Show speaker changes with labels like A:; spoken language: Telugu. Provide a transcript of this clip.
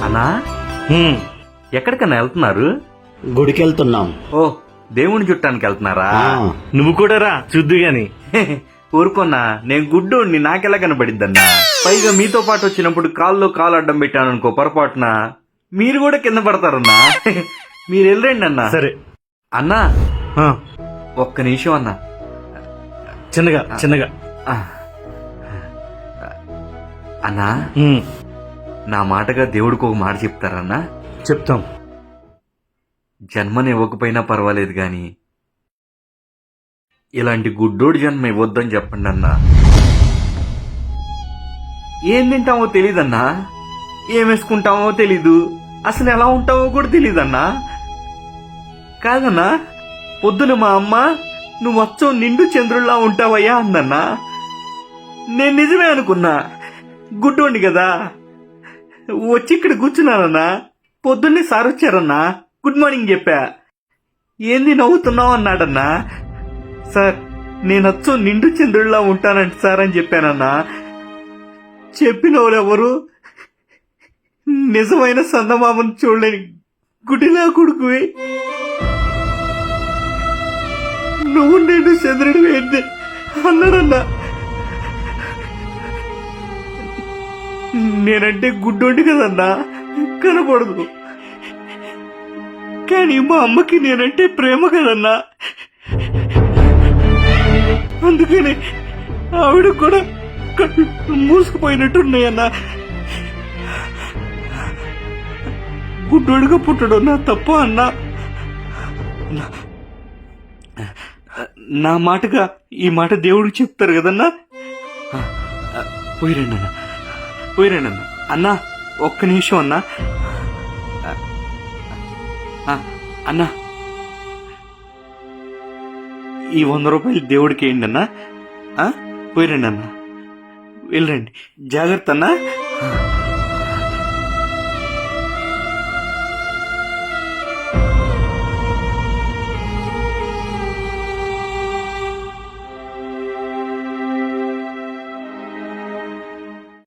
A: అన్నా ఎక్కడికన్నా వెళ్తున్నారు?
B: గుడికి వెళ్తున్నాం.
A: ఓ దేవుని చుట్టానికి వెళ్తున్నారా?
C: నువ్వు కూడా రా చూద్దు గాని.
A: ఊరుకున్నా, నేను గుడ్డోడిని, నాకెలా కనబడిద్దన్నా? పైగా మీతో పాటు వచ్చినప్పుడు కాల్లో కాలు అడ్డం పెట్టాను అనుకో పొరపాటున, మీరు కూడా కింద పడతారన్నా. మీరు వెళ్ళండి అన్నా.
C: సరే
A: అన్నా
C: ఆ,
A: ఒక్క నిమిషం అన్నా.
C: చిన్నగా చిన్నగా.
A: అన్నా
C: ఉమ్,
A: నా మాటగా దేవుడికి ఒక మాట చెప్తారన్నా?
C: చెప్తాం.
A: జన్మని ఇవ్వకపోయినా పర్వాలేదు గాని ఇలాంటి గుడ్డోడి జన్మ ఇవ్వద్దని చెప్పండి అన్నా. ఏం తింటామో తెలీదన్నా, ఏం వేసుకుంటామో తెలీదు, అసలు ఎలా ఉంటావో కూడా తెలీదన్నా. కాదన్నా, పొద్దున మా అమ్మ నువ్వు వచ్చో నిండు చంద్రుల్లా ఉంటావయ్యా అందన్నా. నేను నిజమే అనుకున్నా, గుడ్డోండి కదా. వచ్చి ఇక్కడ కూర్చున్నానన్నా. పొద్దున్నే సార్ వచ్చారన్నా, గుడ్ మార్నింగ్ చెప్పా. ఏంది నవ్వుతున్నావు అన్నాడన్నా. సార్ నేను వచ్చో నిండు చంద్రుల్లా ఉంటానంట సార్ అని చెప్పానన్నా. చెప్పిన వాళ్ళెవరు నిజమైన సందమామను చూడలేని గుడిలా కొడుకువి. నువ్వు నేను చంద్రుడు ఏంటి అన్నాడన్నా. నేనంటే గుడ్డోండి కదన్నా, కనపడదు. కానీ మా అమ్మకి నేనంటే ప్రేమ కదన్నా. అందుకని ఆవిడ కూడా మూసుకుపోయినట్టున్నాయన్నా. గుడ్డోడుగా పుట్టడం నా తప్పు అన్నా. నా మాటగా ఈ మాట దేవుడికి చెప్తారు కదన్నా. పోయిరండి అన్న, పోయిరండి అన్న. అన్నా ఒక్క నిమిషం అన్నా. అన్నా ఈ 100 రూపాయలు దేవుడికి వేయండి అన్నా. పోయిరండి అన్నా, వెళ్ళండి, జాగ్రత్త అన్నా.